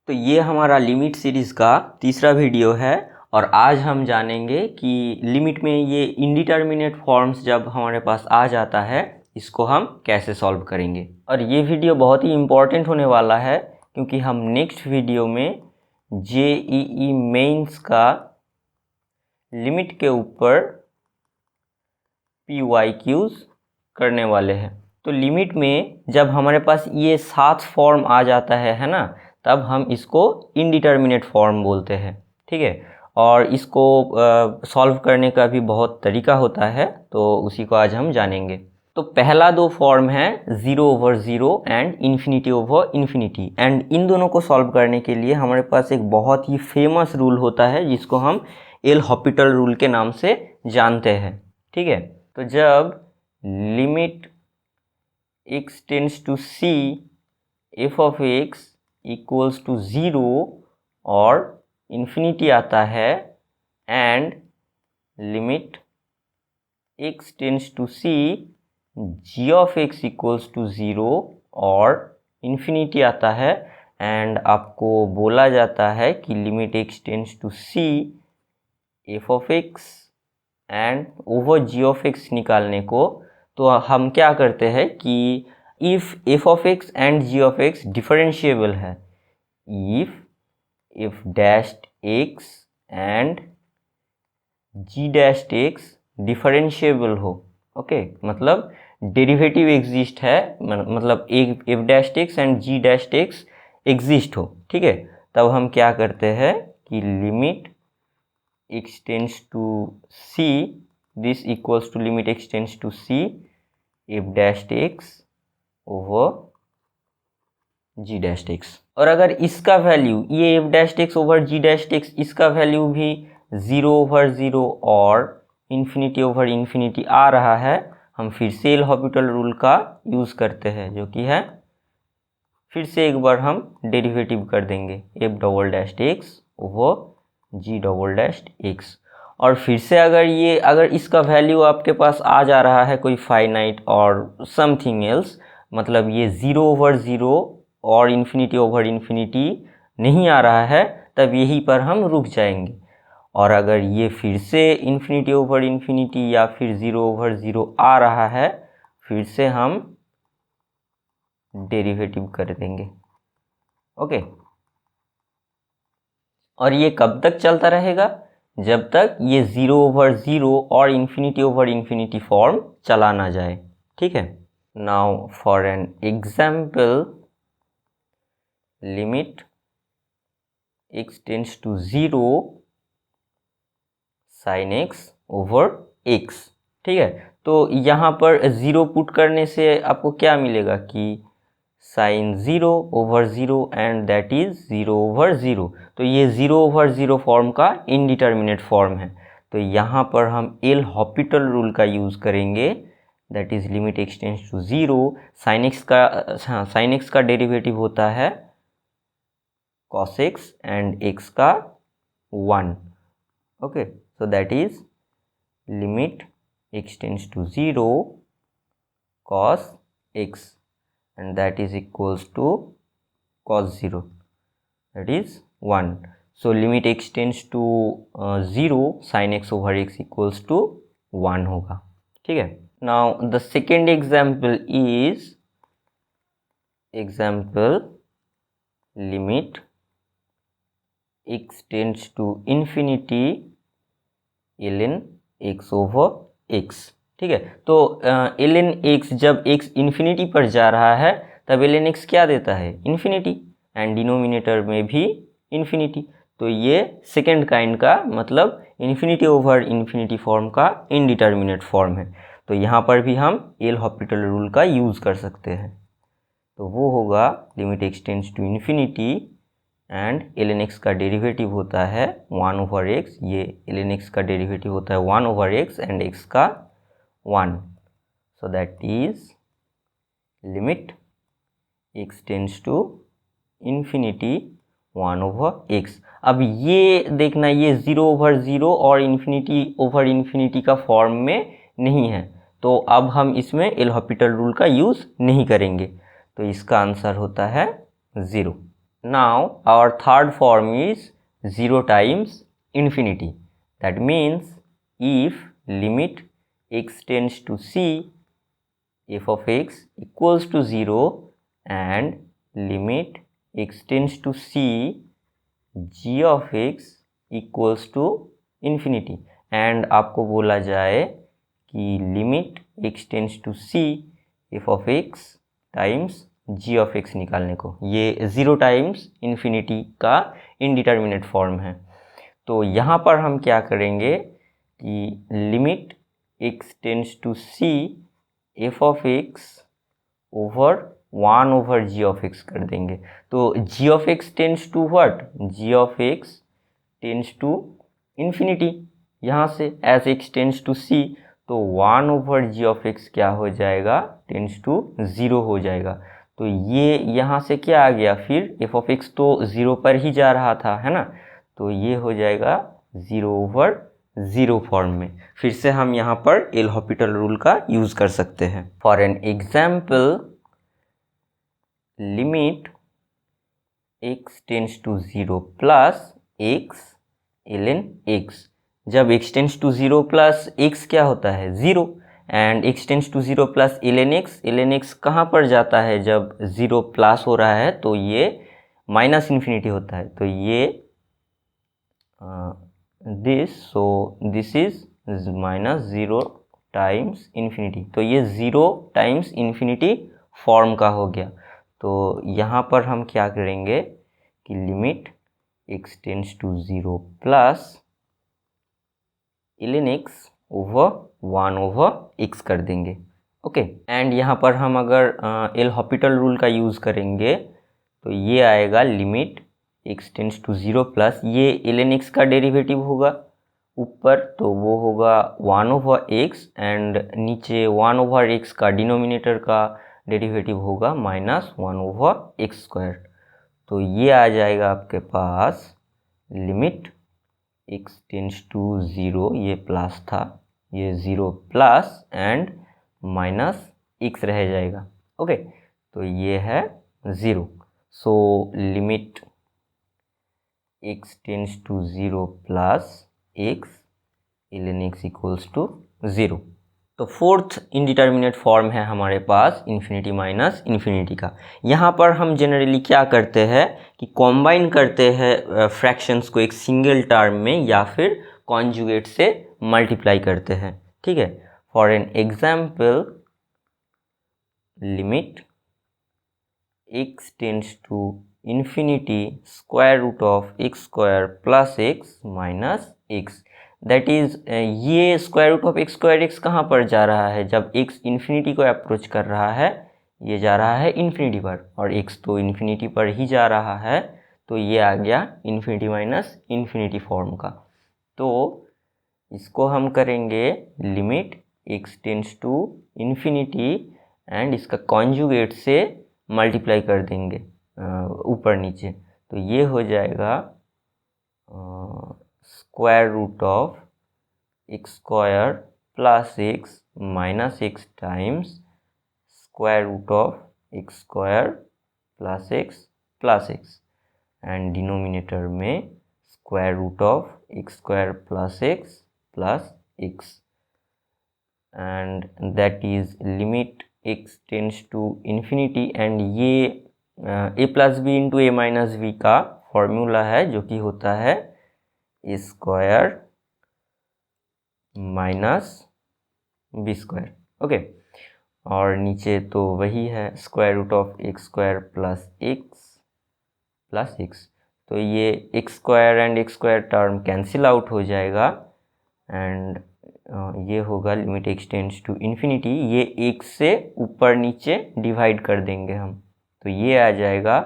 तो ये हमारा लिमिट सीरीज़ का तीसरा वीडियो है और आज हम जानेंगे कि लिमिट में ये इनडिटर्मिनेट फॉर्म्स जब हमारे पास आ जाता है इसको हम कैसे सॉल्व करेंगे। और ये वीडियो बहुत ही इम्पॉर्टेंट होने वाला है क्योंकि हम नेक्स्ट वीडियो में जेईई मेंस का लिमिट के ऊपर PYQs करने वाले हैं। तो लिमिट में जब हमारे पास ये 7 फॉर्म आ जाता है ना, तब हम इसको इनडिटर्मिनेट फॉर्म बोलते हैं। ठीक है, और इसको सॉल्व करने का भी बहुत तरीका होता है, तो उसी को आज हम जानेंगे। तो पहला दो फॉर्म है 0/0 एंड इन्फिनिटी। एंड इन दोनों को सॉल्व करने के लिए हमारे पास एक बहुत ही फेमस रूल होता है जिसको हम एल हॉपिटल रूल के नाम से जानते हैं। ठीक है, तो जब limit x tends to c f of x equals to 0 और इन्फिनिटी आता है and limit x tends to c g of x equals to 0 और इन्फिनिटी आता है एंड आपको बोला जाता है कि limit x tends to c f of x and over g of x निकालने को, तो हम क्या करते हैं कि if f of x and g of x differentiable है, if dashed x and g dashed x differentiable हो, ओके, मतलब डेरिवेटिव एग्जिस्ट है, मतलब f dashed x and g dashed x exist हो। ठीक है, तब हम क्या करते हैं कि limit x tends to c, this equals to limit x tends to c f dashed x over g dashed x। और अगर इसका वैल्यू, ये f dashed x over g dashed x, इसका वैल्यू भी 0/0 और इन्फिनिटी आ रहा है, हम फिर से एल हॉपिटल रूल का यूज़ करते हैं, जो कि है, फिर से एक बार हम डेरिवेटिव कर देंगे f double dashed x over g double dashed x। और फिर से अगर इसका वैल्यू आपके पास आ जा रहा है कोई फाइनाइट और समथिंग एल्स, मतलब ये 0/0 और इन्फिनिटी नहीं आ रहा है, तब यहीं पर हम रुक जाएंगे। और अगर ये फिर से इन्फिनिटी या फिर 0/0 आ रहा है, फिर से हम डेरिवेटिव कर देंगे। ओके, और ये कब तक चलता रहेगा? जब तक ये 0/0 और इन्फिनिटी फॉर्म चला ना जाए। ठीक है, now for an example, limit x tends to 0 sin x over x। ठीक है, तो यहाँ पर 0 पुट करने से आपको क्या मिलेगा कि sin 0/0 एंड दैट इज 0/0। तो ये 0/0 फॉर्म का इनडिटर्मिनेट फॉर्म है, तो यहाँ पर हम एल हॉपिटल रूल का यूज़ करेंगे, that is limit x tends to 0 sin x का डेरिवेटिव होता है cos x एंड x का 1। Okay, so that is limit x tends to 0 cos x and that is equals to cos 0, that is 1. So limit x tends to 0 sin x over x equals to 1 होगा। ठीक है, now the second example is limit x tends to infinity ln x over x। ठीक है, तो ln x, जब x infinity पर जा रहा है तब ln x क्या देता है? इन्फिनिटी, एंड डिनोमिनेटर में भी इन्फिनिटी। तो ये सेकेंड काइंड का, मतलब इन्फिनिटी ओवर इन्फिनिटी फॉर्म का इनडिटर्मिनेट फॉर्म है, तो यहाँ पर भी हम एल हॉपिटल रूल का यूज़ कर सकते हैं। तो वो होगा limit x tends to infinity and ln x का डेरिवेटिव होता है 1/x, ये ln x का डेरिवेटिव होता है 1/x एंड x का 1, so that is limit x tends to infinity 1/x। अब ये देखना, ये 0/0 और इन्फिनिटी का फॉर्म में नहीं है, तो अब हम इसमें एल हॉपिटल रूल का यूज़ नहीं करेंगे, तो इसका आंसर होता है 0। Now our third form is 0 times infinity. That means if limit x tends to c, f of x equals to 0 and limit x tends to c, g of x equals to infinity. And आपको बोला जाए कि limit x tends to c f of x times g of x निकालने को, ये 0 times infinity का indeterminate form है। तो यहाँ पर हम क्या करेंगे कि limit x tends to c f of x over 1 over g of x कर देंगे। तो g of x tends to what, g of x tends to infinity, यहाँ से as x tends to c, तो 1 ओवर g of x क्या हो जाएगा, tense to 0 हो जाएगा। तो ये यहाँ से क्या आ गया, फिर f of x तो 0 पर ही जा रहा था, है ना, तो ये हो जाएगा 0 ओवर 0 फॉर्म में। फिर से हम यहाँ पर एल हॉपिटल रूल का यूज कर सकते हैं। For an example, limit x tends to 0 plus x ln x, जब x tends to 0 plus x क्या होता है, 0, and x tends to 0 plus ln x कहाँ पर जाता है, जब 0 प्लस हो रहा है तो ये माइनस इन्फिनिटी होता है। तो ये this, so this is minus 0 times infinity, तो ये 0 टाइम्स इन्फिनिटी फॉर्म का हो गया। तो यहाँ पर हम क्या करेंगे कि limit x tends to 0 plus ln x over 1 over x कर देंगे। ओके, एंड यहाँ पर हम अगर एल हॉपिटल रूल का यूज़ करेंगे तो ये आएगा limit x tends to 0 plus, ये ln x का डेरिवेटिव होगा ऊपर, तो वो होगा 1 ओवर x, एंड नीचे 1 ओवर x का डिनोमिनेटर का डेरिवेटिव होगा माइनस 1 ओवर एक्स स्क्वायर। तो ये आ जाएगा आपके पास लिमिट x टेंस टू 0, ये प्लस था, ये 0 प्लस एंड माइनस x रह जाएगा। ओके, तो ये है 0। So limit x tends to 0 plus x ln x equals to 0। तो फोर्थ इनडिटर्मिनेट फॉर्म है हमारे पास इन्फिनिटी माइनस इन्फिनिटी का। यहाँ पर हम जनरली क्या करते हैं कि कॉम्बाइन करते हैं फ्रैक्शंस को एक सिंगल टर्म में, या फिर कॉन्जुगेट से मल्टीप्लाई करते हैं। ठीक है, for an example, limit x tends to infinity square root of x square plus x minus x, that is ये स्क्वायर रूट ऑफ x कहाँ पर जा रहा है, जब x इन्फिनिटी को अप्रोच कर रहा है, ये जा रहा है इन्फिनिटी पर, और x तो इन्फिनिटी पर ही जा रहा है, तो ये आ गया इन्फिनिटी माइनस इन्फिनिटी फॉर्म का। तो इसको हम करेंगे limit x tends to infinity and इसका कॉन्जुगेट से मल्टीप्लाई कर देंगे ऊपर नीचे, तो ये हो जाएगा square root of x square plus x minus x times square root of x square plus x, and denominator में square root of x square plus x, and that is limit x tends to infinity, and ये a plus B into A minus B का formula है, जो कि होता है A square minus B square. Okay, और नीचे तो वही है square root of x square plus X, तो ये X square and X square term cancel out हो जाएगा, एंड ये होगा limit X tends to infinity, ये एक से ऊपर नीचे डिवाइड कर देंगे हम, तो ये आ जाएगा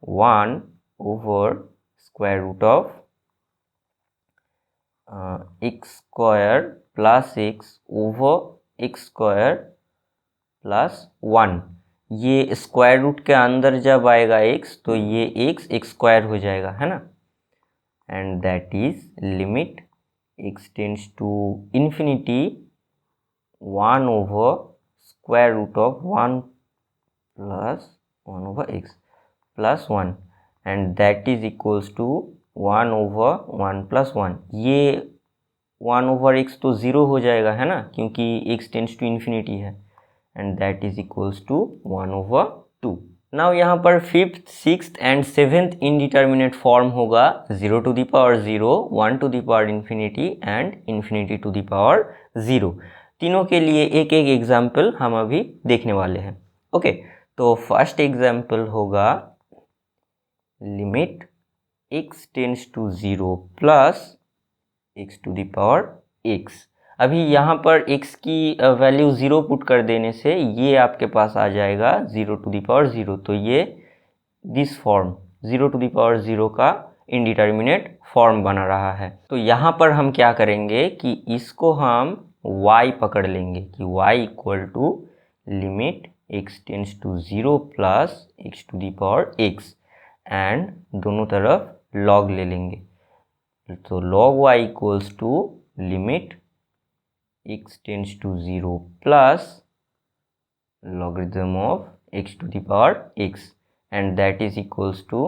1 over square root of x square plus x over x square plus 1। ये स्क्वायर रूट के अंदर जब आएगा x, तो ये एक्स स्क्वायर हो जाएगा, है ना, and that is limit x tends to infinity 1 over square root of 1 plus 1 over x plus 1, and that is equals to 1/1 + 1। ये 1/x तो 0 हो जाएगा है ना, क्योंकि x टेंड्स टू इन्फिनिटी है, and that is equals to 1/2। Now यहाँ पर 5th, 6th and 7th indeterminate form होगा 0 to the power 0, 1 to the power infinity and infinity to the power 0। तीनों के लिए एक एक एग्जाम्पल हम अभी देखने वाले हैं। ओके, तो फर्स्ट एग्जाम्पल होगा limit x tends to 0 plus x to the power x। अभी यहाँ पर x की वैल्यू 0 पुट कर देने से ये आपके पास आ जाएगा 0 to the power 0। तो ये this form 0 to the power 0 का इनडिटर्मिनेट फॉर्म बना रहा है। तो यहाँ पर हम क्या करेंगे कि इसको हम y पकड़ लेंगे कि y equal to limit x tends to 0 plus x to the power x, and दोनों तरफ log ले लेंगे। तो log y equals to limit x tends to 0 plus logarithm of x to the power x, and that is equals to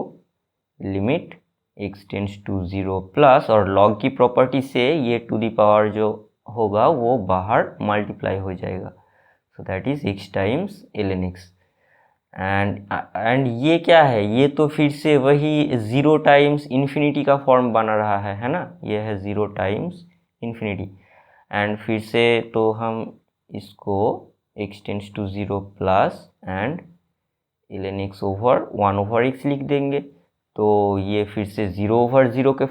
limit x tends to 0 plus, और log की property से ये to the power जो होगा वो बाहर multiply हो जाएगा, सो that is x times ln x। And ये क्या है, ये तो फिर से वही 0 टाइम्स इन्फिनिटी का फॉर्म बना रहा है ना, ये है 0 टाइम्स इन्फिनिटी। एंड फिर से तो हम इसको x tends to 0 plus and ln x over 1/x लिख देंगे। तो ये फिर से 0/0 के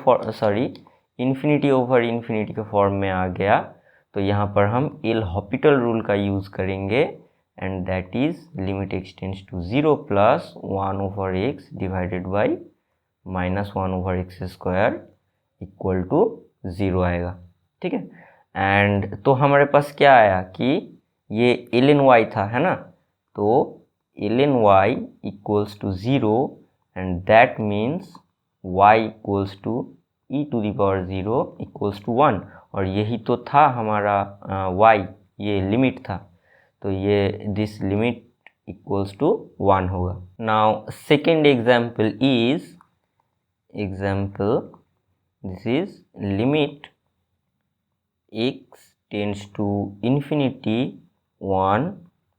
इन्फिनिटी ओवर इन्फिनिटी के फॉर्म में आ गया। तो यहाँ पर हम एल हॉपिटल रूल का यूज़ करेंगे, and that is limit x tends to 0 plus 1/x divided by -1/x² equal to 0 आएगा। ठीक है, एंड तो हमारे पास क्या आया कि ये ln y था, है ना, तो ln y equals to 0, and that means y equals to e to the power 0 equals to 1, और यही तो था हमारा y, ये लिमिट था, तो ये दिस लिमिट इक्वल्स टू 1 होगा। Now second example is this is limit x tends to infinity 1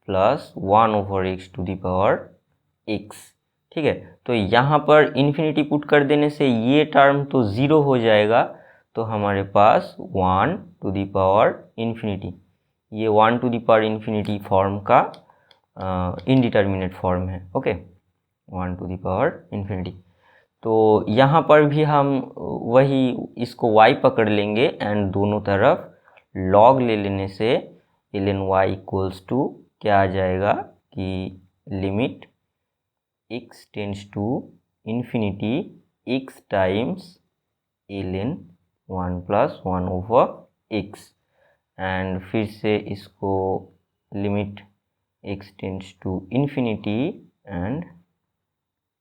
plus 1/x to the power x। ठीक है, तो यहाँ पर इन्फिनिटी पुट कर देने से ये टर्म तो 0 हो जाएगा, तो हमारे पास 1 टू द पावर इन्फिनिटी, ये 1 to the power infinity form का इनडिटर्मिनेट फॉर्म है। Okay, 1 to the power infinity. तो यहाँ पर भी हम वही इसको y पकड़ लेंगे, एंड दोनों तरफ log ले लेने से ln y इक्वल्स टू क्या आ जाएगा कि limit x tends to infinity x times ln 1 plus 1/x, and फिर से इसको limit x tends to infinity and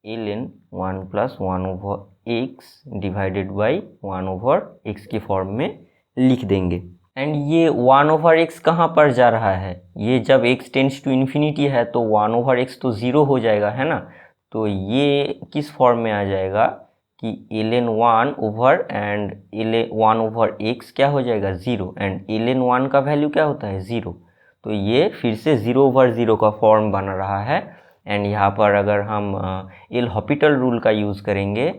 ln 1 plus 1/x divided by 1/x की फॉर्म में लिख देंगे। एंड ये 1/x कहाँ पर जा रहा है, ये जब x टेंड्स टू इन्फिनिटी है तो 1/x तो 0 हो जाएगा, है ना, तो ये किस फॉर्म में आ जाएगा कि ln 1 over and ln 1/x क्या हो जाएगा 0, एंड ln 1 का वैल्यू क्या होता है 0, तो ये फिर से 0/0 का फॉर्म बन रहा है। एंड यहाँ पर अगर हम एल हॉपिटल रूल का यूज़ करेंगे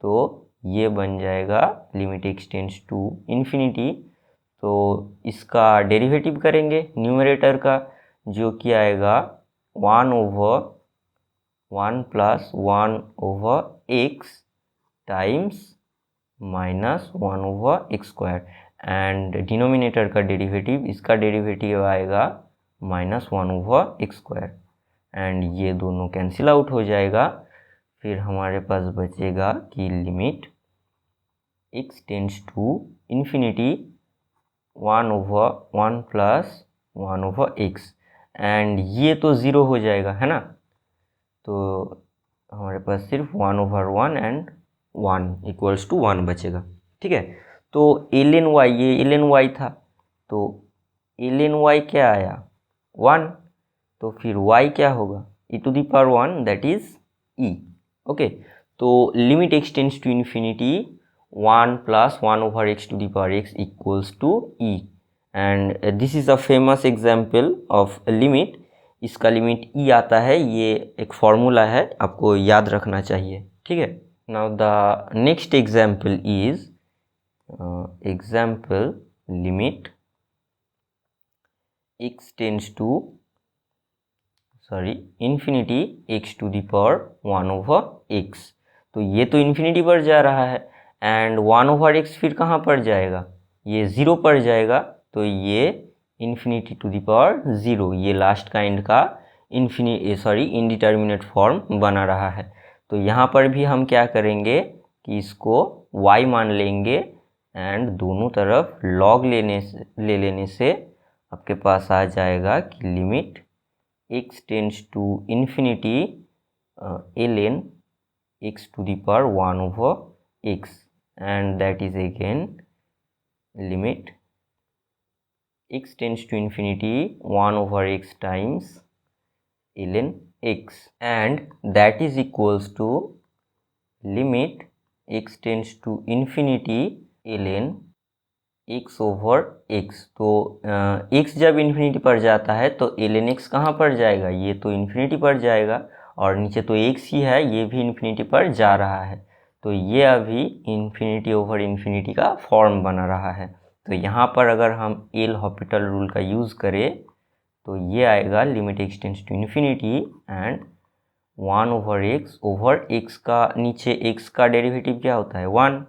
तो ये बन जाएगा limit x tends to infinity, तो इसका डेरिवेटिव करेंगे न्यूमरेटर का, जो कि आएगा 1/1 plus 1/x times -1/x², and denominator का डेरिवेटिव, इसका डेरिवेटिव आएगा -1/x², एंड ये दोनों कैंसिल आउट हो जाएगा। फिर हमारे पास बचेगा कि limit x tends to infinity 1/1 plus 1/x, and ये तो 0 हो जाएगा, है ना, तो हमारे पास सिर्फ 1/1 एंड 1 इक्वल्स टू 1 बचेगा। ठीक है, तो ln y, ये ln y था, तो ln y क्या आया 1, तो फिर y क्या होगा e to the power 1, that is e। Okay, तो limit x tends to infinity 1 + 1/x⁴ equals to e, and this is a famous example of limit. इसका लिमिट e आता है, ये एक फॉर्मूला है, आपको याद रखना चाहिए, ठीक है। Now the next example is example limit x tends to infinity x⁴1/x। तो ये तो इन्फिनिटी पर जा रहा है, एंड 1/x फिर कहाँ पर जाएगा, ये 0 पर जाएगा। तो ये इन्फिनिटी टू दी पावर 0, ये लास्ट काइंड का इनडिटर्मिनेट फॉर्म बना रहा है। तो यहाँ पर भी हम क्या करेंगे कि इसको y मान लेंगे, एंड दोनों तरफ log ले लेने से आपके पास आ जाएगा कि limit x tends to infinity ln x⁴1/x, and that is again limit x tends to infinity 1/x times ln x, and that is equals to limit x tends to infinity ln x/x। तो x जब infinity पर जाता है तो ln x कहाँ पर जाएगा, ये तो इन्फिनिटी पर जाएगा, और नीचे तो x ही है, ये भी इन्फिनिटी पर जा रहा है। तो ये अभी इन्फिनिटी का फॉर्म बना रहा है। तो यहाँ पर अगर हम एल हॉपिटल रूल का यूज़ करें तो ये आएगा limit x tends to infinity and 1/x over x का नीचे x का डेरिवेटिव क्या होता है 1,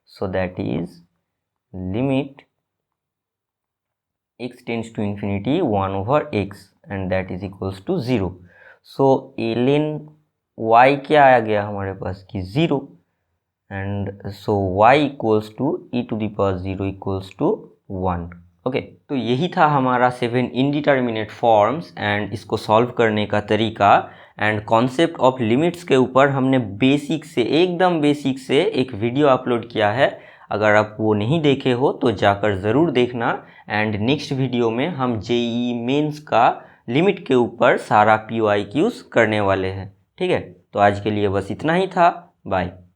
so that is limit x tends to infinity 1/x and that is equals to 0। So ln y क्या आ गया हमारे पास कि 0, and so y equals to e⁴0 equals to 1। Okay, तो यही था हमारा 7 इनडिटर्मिनेट फॉर्म्स एंड इसको सॉल्व करने का तरीका। एंड कॉन्सेप्ट ऑफ लिमिट्स के ऊपर हमने बेसिक से एकदम बेसिक से एक वीडियो अपलोड किया है, अगर आप वो नहीं देखे हो तो जाकर ज़रूर देखना। एंड नेक्स्ट वीडियो में हम जेईई मेंस का लिमिट के ऊपर सारा PYQs करने वाले हैं, ठीक है। तो आज के लिए बस इतना ही था, बाय।